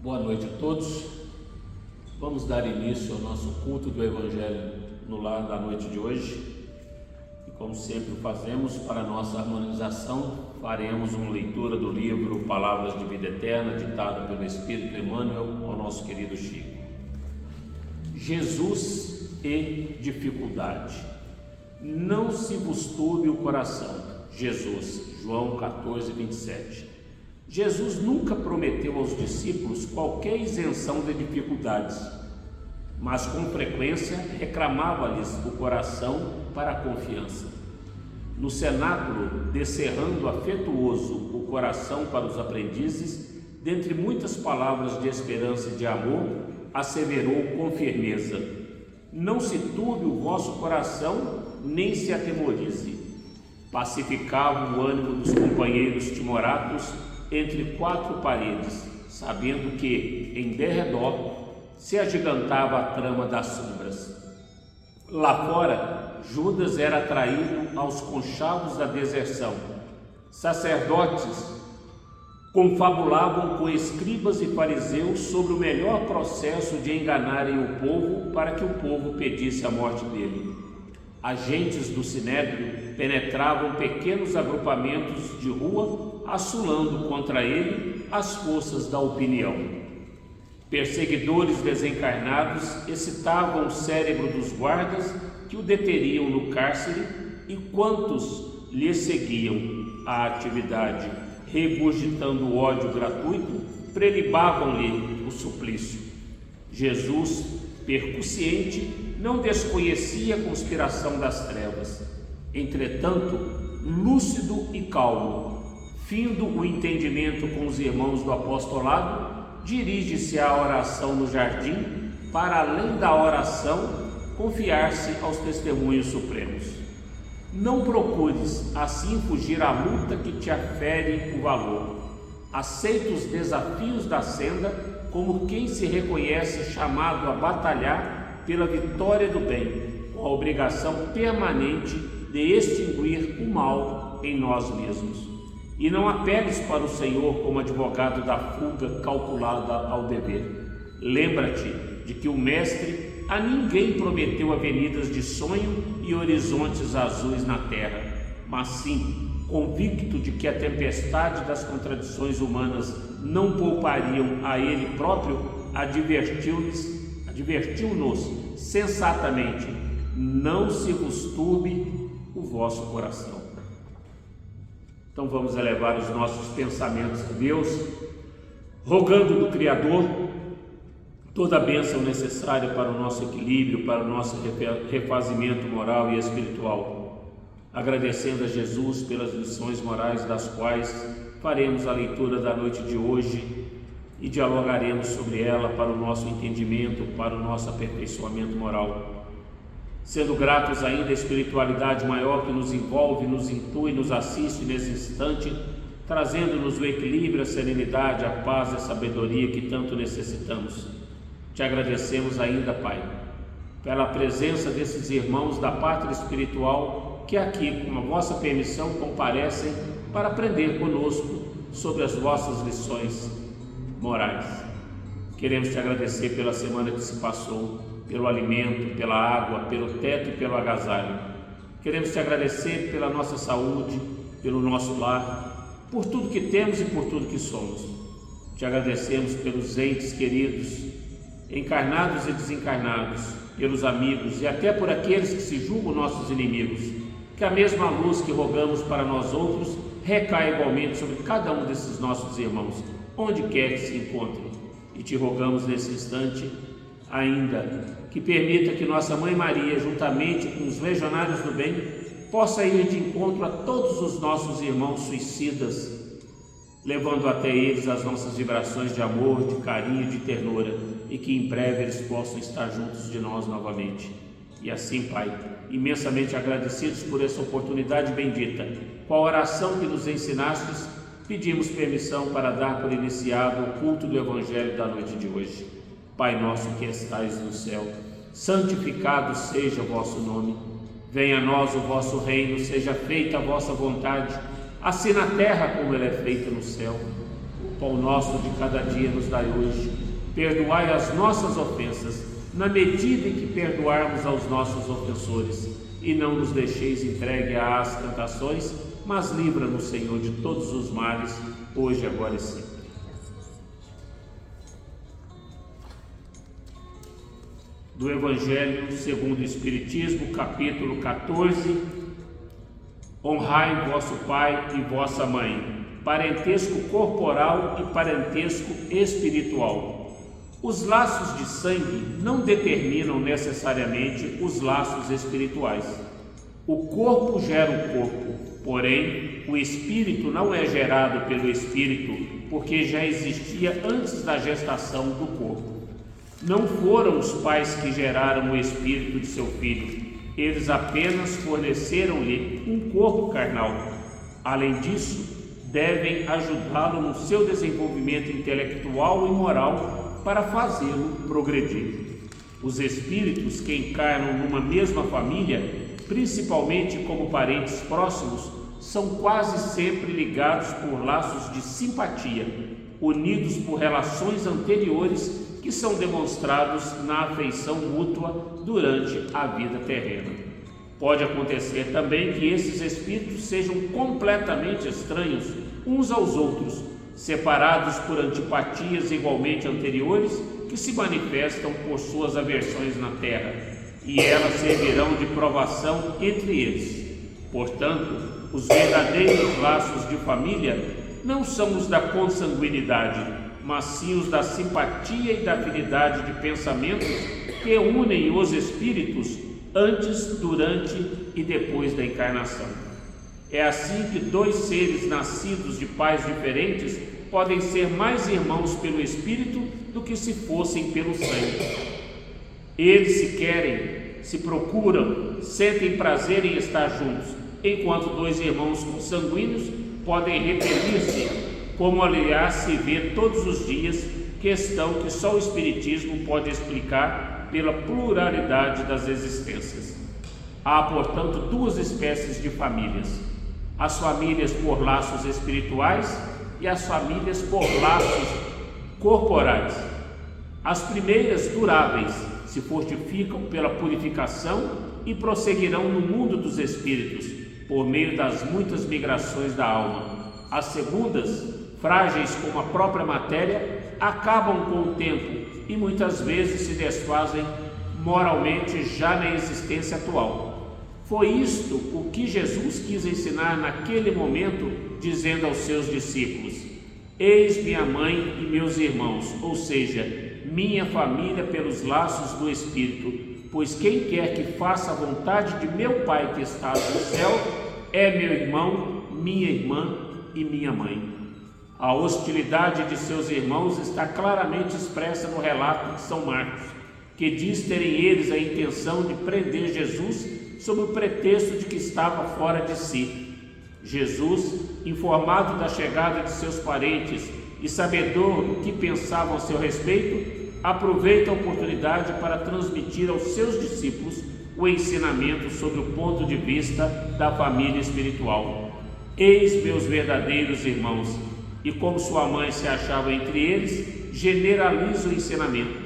Boa noite a todos. Vamos dar início ao nosso culto do Evangelho no lar da noite de hoje. E como sempre fazemos, para nossa harmonização, faremos uma leitura do livro Palavras de Vida Eterna, ditado pelo Espírito Emmanuel ao nosso querido Chico. Jesus e dificuldade. Não se vos turbe o coração. Jesus, João 14, 27. Jesus nunca prometeu aos discípulos qualquer isenção de dificuldades, mas com frequência reclamava-lhes o coração para a confiança. No cenáculo, descerrando afetuoso o coração para os aprendizes, dentre muitas palavras de esperança e de amor, asseverou com firmeza: não se turbe o vosso coração, nem se atemorize. Pacificava o ânimo dos companheiros timoratos entre quatro paredes, sabendo que, em derredor, se agigantava a trama das sombras. Lá fora, Judas era atraído aos conchavos da deserção. Sacerdotes confabulavam com escribas e fariseus sobre o melhor processo de enganarem o povo para que o povo pedisse a morte dele. Agentes do Sinédrio penetravam pequenos agrupamentos de rua, assolando contra ele as forças da opinião. Perseguidores desencarnados excitavam o cérebro dos guardas que o deteriam no cárcere, e quantos lhe seguiam a atividade, regurgitando o ódio gratuito, prelibavam-lhe o suplício. Jesus, percussiente, não desconhecia a conspiração das trevas. Entretanto, lúcido e calmo, findo o entendimento com os irmãos do apostolado, dirige-se à oração no jardim, para além da oração, confiar-se aos testemunhos supremos. Não procures assim fugir à luta que te afere o valor. Aceita os desafios da senda como quem se reconhece chamado a batalhar pela vitória do bem, com a obrigação permanente de extinguir o mal em nós mesmos. E não apeles para o Senhor como advogado da fuga calculada ao dever. Lembra-te de que o Mestre a ninguém prometeu avenidas de sonho e horizontes azuis na terra, mas sim, convicto de que a tempestade das contradições humanas não poupariam a ele próprio, advertiu-nos sensatamente: não se vos turbe o vosso coração. Então vamos elevar os nossos pensamentos a Deus, rogando do Criador toda a bênção necessária para o nosso equilíbrio, para o nosso refazimento moral e espiritual, agradecendo a Jesus pelas lições morais das quais faremos a leitura da noite de hoje e dialogaremos sobre ela para o nosso entendimento, para o nosso aperfeiçoamento moral. Sendo gratos ainda à espiritualidade maior que nos envolve, nos intui, nos assiste nesse instante, trazendo-nos o equilíbrio, a serenidade, a paz e a sabedoria que tanto necessitamos. Te agradecemos ainda, Pai, pela presença desses irmãos da pátria espiritual que aqui, com a vossa permissão, comparecem para aprender conosco sobre as vossas lições morais. Queremos te agradecer pela semana que se passou, pelo alimento, pela água, pelo teto e pelo agasalho. Queremos te agradecer pela nossa saúde, pelo nosso lar, por tudo que temos e por tudo que somos. Te agradecemos pelos entes queridos, encarnados e desencarnados, pelos amigos e até por aqueles que se julgam nossos inimigos. Que a mesma luz que rogamos para nós outros recaia igualmente sobre cada um desses nossos irmãos, onde quer que se encontrem. E te rogamos nesse instante ainda que permita que nossa Mãe Maria, juntamente com os legionários do bem, possa ir de encontro a todos os nossos irmãos suicidas, levando até eles as nossas vibrações de amor, de carinho e de ternura, e que em breve eles possam estar juntos de nós novamente. E assim, Pai, imensamente agradecidos por essa oportunidade bendita, com a oração que nos ensinastes, pedimos permissão para dar por iniciado o culto do Evangelho da noite de hoje. Pai nosso que estais no céu, santificado seja o vosso nome. Venha a nós o vosso reino, seja feita a vossa vontade, assim na terra como ela é feita no céu. O pão nosso de cada dia nos dai hoje. perdoai as nossas ofensas, na medida em que perdoarmos aos nossos ofensores. E não nos deixeis entregue às tentações, mas livra-nos, Senhor, de todos os males, hoje, agora e sempre. Do Evangelho segundo o Espiritismo, capítulo 14. Honrai vosso pai e vossa mãe, parentesco corporal e parentesco espiritual. Os laços de sangue não determinam necessariamente os laços espirituais. O corpo gera o corpo, porém o espírito não é gerado pelo espírito, porque já existia antes da gestação do corpo. Não foram os pais que geraram o espírito de seu filho, eles apenas forneceram-lhe um corpo carnal. Além disso, devem ajudá-lo no seu desenvolvimento intelectual e moral para fazê-lo progredir. Os espíritos que encarnam numa mesma família, principalmente como parentes próximos, são quase sempre ligados por laços de simpatia, unidos por relações anteriores que são demonstrados na afeição mútua durante a vida terrena. Pode acontecer também que esses espíritos sejam completamente estranhos uns aos outros, separados por antipatias igualmente anteriores que se manifestam por suas aversões na terra, e elas servirão de provação entre eles. Portanto, os verdadeiros laços de família não são os da consanguinidade, mas sim os da simpatia e da afinidade de pensamentos que unem os espíritos antes, durante e depois da encarnação. É assim que dois seres nascidos de pais diferentes podem ser mais irmãos pelo espírito do que se fossem pelo sangue. Eles se querem, se procuram, sentem prazer em estar juntos, enquanto dois irmãos consanguíneos podem repelir-se, como aliás se vê todos os dias, questão que só o Espiritismo pode explicar pela pluralidade das existências. Há, portanto, duas espécies de famílias: as famílias por laços espirituais e as famílias por laços corporais. As primeiras, duráveis, se fortificam pela purificação e prosseguirão no mundo dos espíritos, por meio das muitas migrações da alma. As segundas, frágeis como a própria matéria, acabam com o tempo e muitas vezes se desfazem moralmente já na existência atual. Foi isto o que Jesus quis ensinar naquele momento, dizendo aos seus discípulos: eis minha mãe e meus irmãos, ou seja, minha família pelos laços do Espírito, pois quem quer que faça a vontade de meu Pai que está no céu é meu irmão, minha irmã e minha mãe. A hostilidade de seus irmãos está claramente expressa no relato de São Marcos, que diz terem eles a intenção de prender Jesus sob o pretexto de que estava fora de si. Jesus, informado da chegada de seus parentes e sabedor do que pensavam a seu respeito, aproveita a oportunidade para transmitir aos seus discípulos o ensinamento sobre o ponto de vista da família espiritual. Eis meus verdadeiros irmãos, e como sua mãe se achava entre eles, generaliza o ensinamento.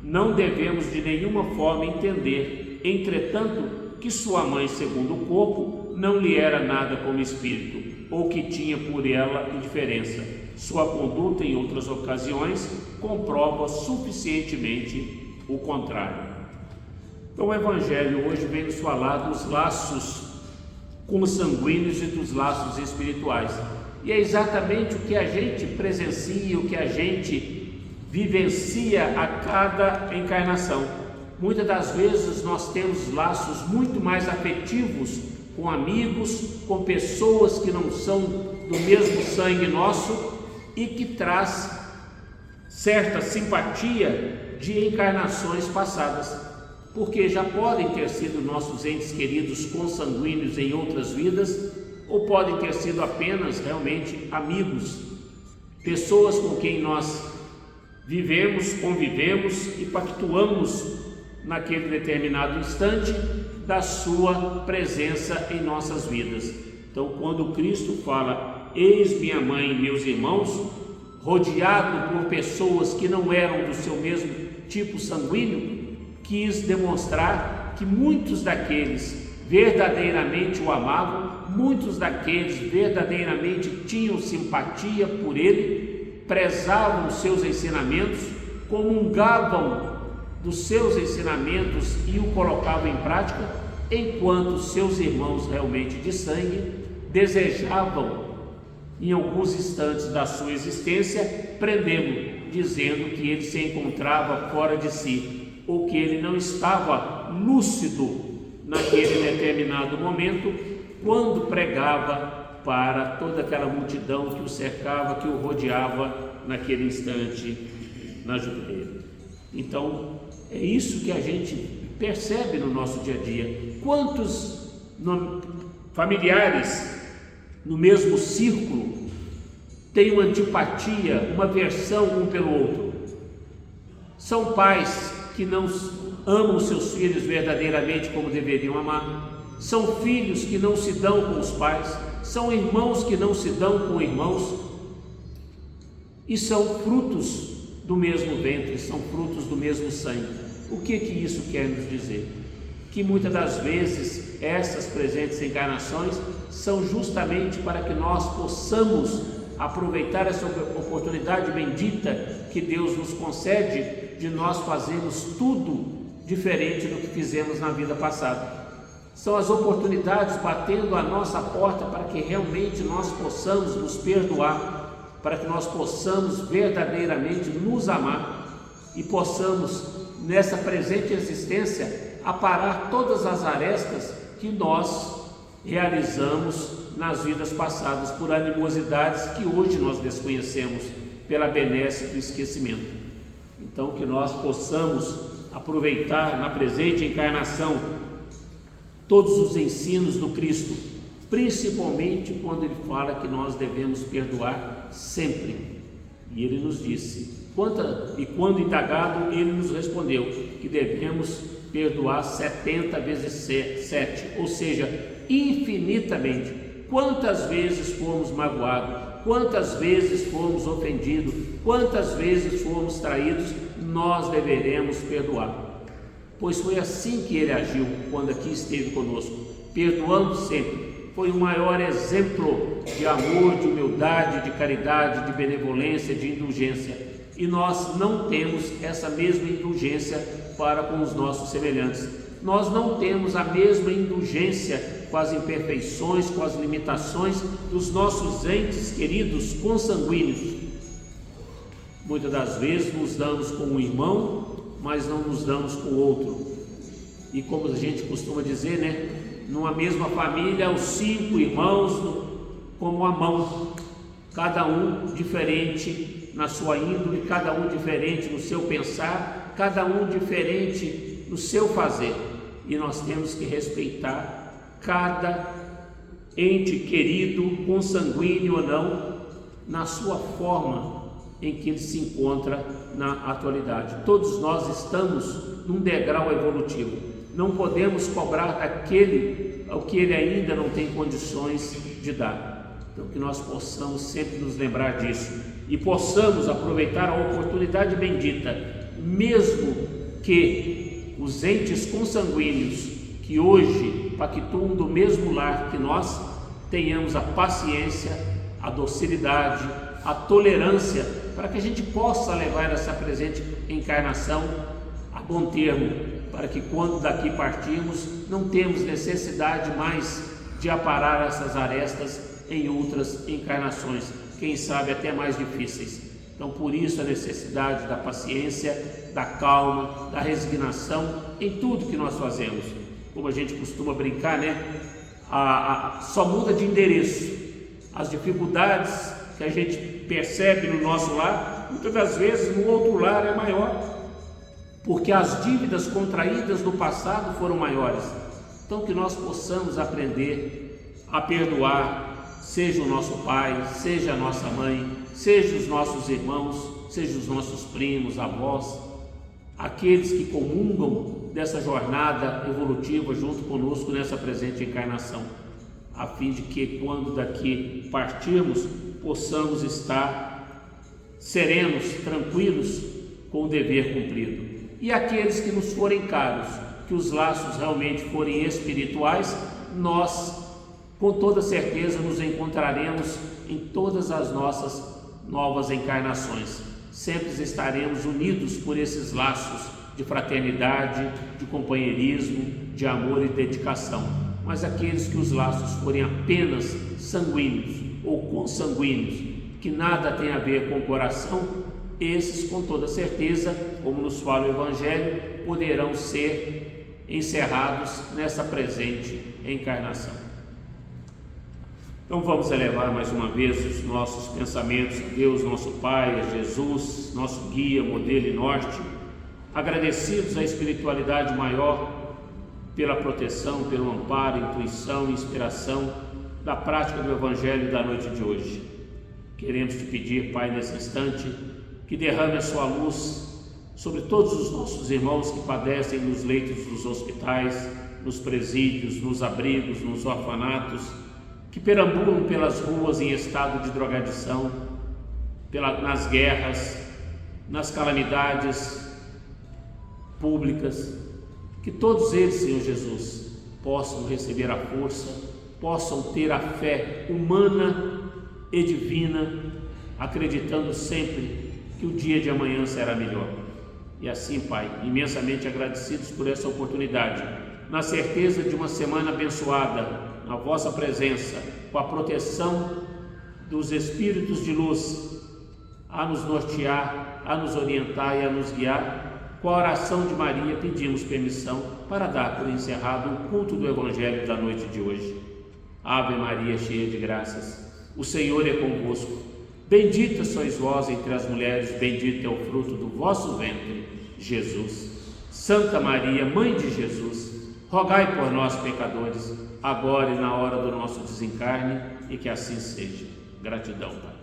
Não devemos de nenhuma forma entender, entretanto, que sua mãe, segundo o corpo, não lhe era nada como espírito, ou que tinha por ela indiferença. Sua conduta, em outras ocasiões, comprova suficientemente o contrário. Então, o Evangelho hoje vem nos falar dos laços consanguíneos e dos laços espirituais. E é exatamente o que a gente presencia, o que a gente vivencia a cada encarnação. Muitas das vezes nós temos laços muito mais afetivos com amigos, com pessoas que não são do mesmo sangue nosso e que traz certa simpatia de encarnações passadas, porque já podem ter sido nossos entes queridos consanguíneos em outras vidas, ou podem ter sido apenas realmente amigos, pessoas com quem nós vivemos, convivemos e pactuamos naquele determinado instante da sua presença em nossas vidas. Então, quando Cristo fala: eis minha mãe e meus irmãos, rodeado por pessoas que não eram do seu mesmo tipo sanguíneo, quis demonstrar que muitos daqueles verdadeiramente o amavam, muitos daqueles verdadeiramente tinham simpatia por ele, prezavam os seus ensinamentos, comungavam dos seus ensinamentos e o colocavam em prática, enquanto seus irmãos realmente de sangue desejavam, em alguns instantes da sua existência, prendê-lo, dizendo que ele se encontrava fora de si, ou que ele não estava lúcido naquele determinado momento, quando pregava para toda aquela multidão que o cercava, que o rodeava naquele instante na Judeia. Então, é isso que a gente percebe no nosso dia a dia. Quantos familiares no mesmo círculo têm uma antipatia, uma aversão um pelo outro? São pais que não amam seus filhos verdadeiramente como deveriam amar, são filhos que não se dão com os pais, são irmãos que não se dão com irmãos, e são frutos do mesmo ventre, são frutos do mesmo sangue. O que isso quer nos dizer? Que muitas das vezes essas presentes encarnações são justamente para que nós possamos aproveitar essa oportunidade bendita que Deus nos concede de nós fazermos tudo diferente do que fizemos na vida passada. São as oportunidades batendo à nossa porta para que realmente nós possamos nos perdoar, para que nós possamos verdadeiramente nos amar e possamos, nessa presente existência, aparar todas as arestas que nós realizamos nas vidas passadas por animosidades que hoje nós desconhecemos pela benesse do esquecimento. Então, que nós possamos aproveitar na presente encarnação todos os ensinos do Cristo, principalmente quando ele fala que nós devemos perdoar sempre. E ele nos disse, quando indagado, ele nos respondeu que devemos perdoar 70 vezes 7, ou seja, infinitamente. Quantas vezes fomos magoados, quantas vezes fomos ofendidos, quantas vezes fomos traídos, nós deveremos perdoar. Pois foi assim que ele agiu quando aqui esteve conosco, perdoando sempre. Foi o maior exemplo de amor, de humildade, de caridade, de benevolência, de indulgência. E nós não temos essa mesma indulgência para com os nossos semelhantes. Nós não temos a mesma indulgência com as imperfeições, com as limitações dos nossos entes queridos consanguíneos. Muitas das vezes nos damos com um irmão, mas não nos damos com o outro. E como a gente costuma dizer, né? Numa mesma família, os 5 irmãos como a mão, cada um diferente na sua índole, cada um diferente no seu pensar, cada um diferente no seu fazer. E nós temos que respeitar cada ente querido, consanguíneo ou não, na sua forma em que ele se encontra na atualidade. Todos nós estamos num degrau evolutivo. Não podemos cobrar daquele ao que ele ainda não tem condições de dar. Então, que nós possamos sempre nos lembrar disso e possamos aproveitar a oportunidade bendita, mesmo que os entes consanguíneos que hoje pactuam do mesmo lar que nós, tenhamos a paciência, a docilidade, a tolerância, para que a gente possa levar essa presente encarnação a bom termo, para que quando daqui partirmos, não temos necessidade mais de aparar essas arestas em outras encarnações, quem sabe até mais difíceis. Então, por isso a necessidade da paciência, da calma, da resignação em tudo que nós fazemos. Como a gente costuma brincar, né? Só muda de endereço. As dificuldades que a gente percebe no nosso lar, muitas das vezes no outro lar é maior, porque as dívidas contraídas no passado foram maiores. Então, que nós possamos aprender a perdoar, seja o nosso pai, seja a nossa mãe, seja os nossos irmãos, seja os nossos primos, avós, aqueles que comungam dessa jornada evolutiva junto conosco nessa presente encarnação, a fim de que quando daqui partirmos, possamos estar serenos, tranquilos com o dever cumprido. E aqueles que nos forem caros, que os laços realmente forem espirituais, nós com toda certeza nos encontraremos em todas as nossas novas encarnações. Sempre estaremos unidos por esses laços de fraternidade, de companheirismo, de amor e dedicação. Mas aqueles que os laços forem apenas sanguíneos ou consanguíneos, que nada tem a ver com o coração, esses com toda certeza, como nos fala o Evangelho, poderão ser encerrados nessa presente encarnação. Então vamos elevar mais uma vez os nossos pensamentos a Deus, nosso Pai, a Jesus, nosso guia, modelo e norte, agradecidos à espiritualidade maior pela proteção, pelo amparo, intuição e inspiração da prática do Evangelho da noite de hoje. Queremos te pedir, Pai, nesse instante, que derrame a sua luz sobre todos os nossos irmãos que padecem nos leitos dos hospitais, nos presídios, nos abrigos, nos orfanatos, que perambulam pelas ruas em estado de drogadição, nas guerras, nas calamidades públicas, que todos eles, Senhor Jesus, possam receber a força, possam ter a fé humana e divina, acreditando sempre que o dia de amanhã será melhor. E assim, Pai, imensamente agradecidos por essa oportunidade, na certeza de uma semana abençoada, na vossa presença, com a proteção dos Espíritos de luz, a nos nortear, a nos orientar e a nos guiar, com a oração de Maria pedimos permissão para dar por encerrado o culto do Evangelho da noite de hoje. Ave Maria, cheia de graças, o Senhor é convosco. Bendita sois vós entre as mulheres, bendito é o fruto do vosso ventre, Jesus. Santa Maria, Mãe de Jesus, rogai por nós, pecadores, agora e na hora do nosso desencarne, e que assim seja. Gratidão, Pai.